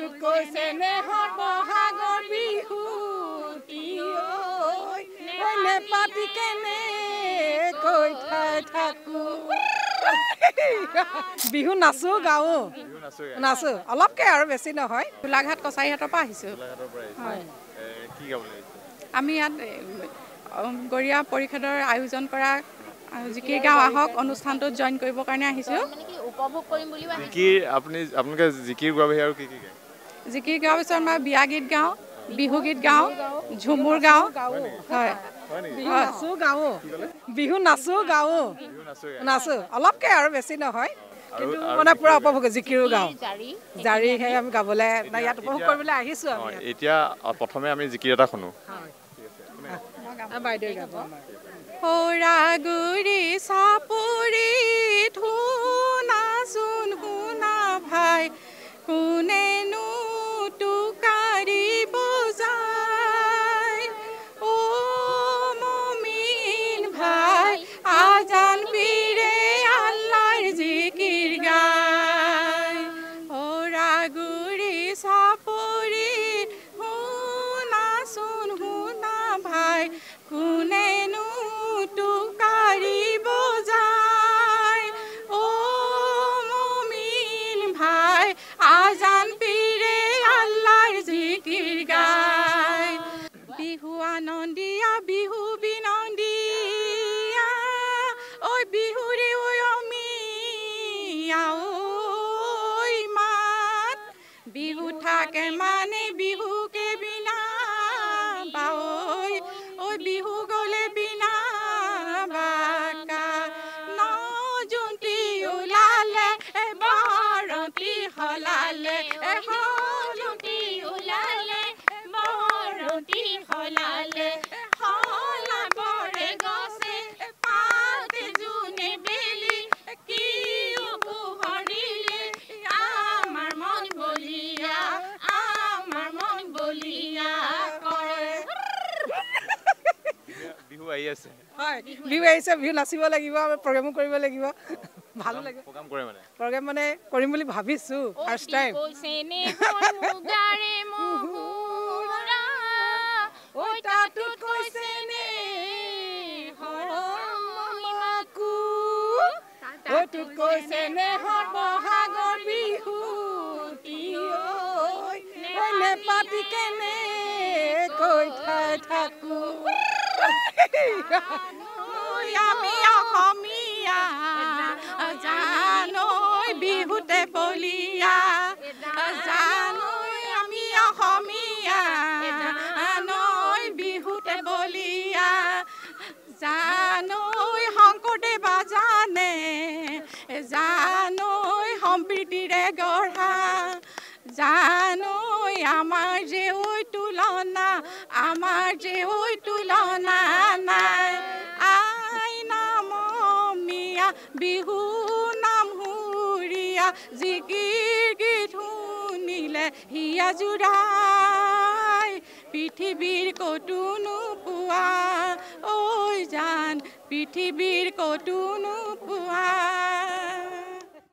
তাতোত কৈছে নেহৰ বহাগৰ বিহুটি ঐ নেপাতি কেনে কৈ ঠাই থাকো বিহু নাচো গাও নাচো অলপকে আৰু বেছি নহয় গোলাঘাট কছাৰীহাটৰ পৰা আহিছো আমি ইয়াত গৰিয়া পৰিষদৰ আয়োজন কৰা জিকিৰ গাঁও আহক অনুষ্ঠানটোত জইন কৰিবৰ কাৰণে আহিছো মানে কি উপভোগ কৰিম বুলি জিকিৰ আপোনালোকে জিকিৰ গোৱা আৰু কি কি গায় জিকিৰ গাঁও পিছত মই বিয়া গীত গাওঁ বিহু গীত গাওঁ ঝুমুৰ গাওঁ হয় বিহু নাচো গাওঁ নাচো অলপকে আৰু বেছি নহয় কিন্তু মানে পুৰা উপভোগ জিকিৰো গাওঁ জাৰিহে আমি গাবলৈ ইয়াত উপভোগ কৰিবলৈ আহিছো আমি এতিয়া প্ৰথমে আমি জিকিৰ এটা শুনো বাইদেউ গাব হৰা গুৰি চাপৰি ধুনাচোন শুনা ভাই কোনেনো টুকাৰি বজাই অ মমিন ভাই আজান পীৰে আল্লাহৰ জিকিৰ গায় হৰা গুৰি চাপৰি শুনাচোন শুনা ভাই কোনেনো টুকাৰি বজাই অ মমিন ভাই আজান পীৰে আল্লাহৰ জিকিৰ গায় বিহু আনন্দিয়া বিহু বিনন্দিয়া ঐ বিহুৰে ঐ অমিয়া ঐ মাত বিহু থাকে মানে বিহুকে বিনা বাঐ ঐ বিহু গলে বিনা বাকা নজুন্তি ওলালে বৰতি হলালে নজুন্তি ওলালে বৰতি হলালে হলাবৰে গছে পাতে জুনে বেলি কি উপহৰিলে আমাৰ মন বলিয়া কৰে বিহু আহি আছে হয় বিহু আহিছে বিহু নাচিব লাগিব প্ৰগ্ৰামো কৰিব লাগিব ভালো লাগে প্ৰগ্ৰাম কৰে মানে প্ৰগ্ৰাম মানে কৰিম বুলি ভাবিছো ফাৰ্ষ্ট টাইম ঐ তাতোত কৈছে নে হৰমাকু তাতোত কৈছে নে বহাগৰ বিহুটি ঐ নেপাতি কেনে কৈ ঠাই থাকো আমি অসমীয়া জানৈ বিহুতে বলিয়া জানৈ আমি অসমীয়া নৈ বিহুতে বলিয়া জানৈ শংকৰদেৱা জানে জানৈ সম্প্ৰীতিৰে গঢ়া জানৈ আমাৰ যে ঐ তুলনা নাই আই নাম মিয়া বিহু নাম হুৰিয়া জিকিৰ গীত শুনিলে হিয়া জোৰাই পৃথিৱীৰ ক'তো নোপোৱা ঐ জান পৃথিৱীৰ ক'তো নোপোৱা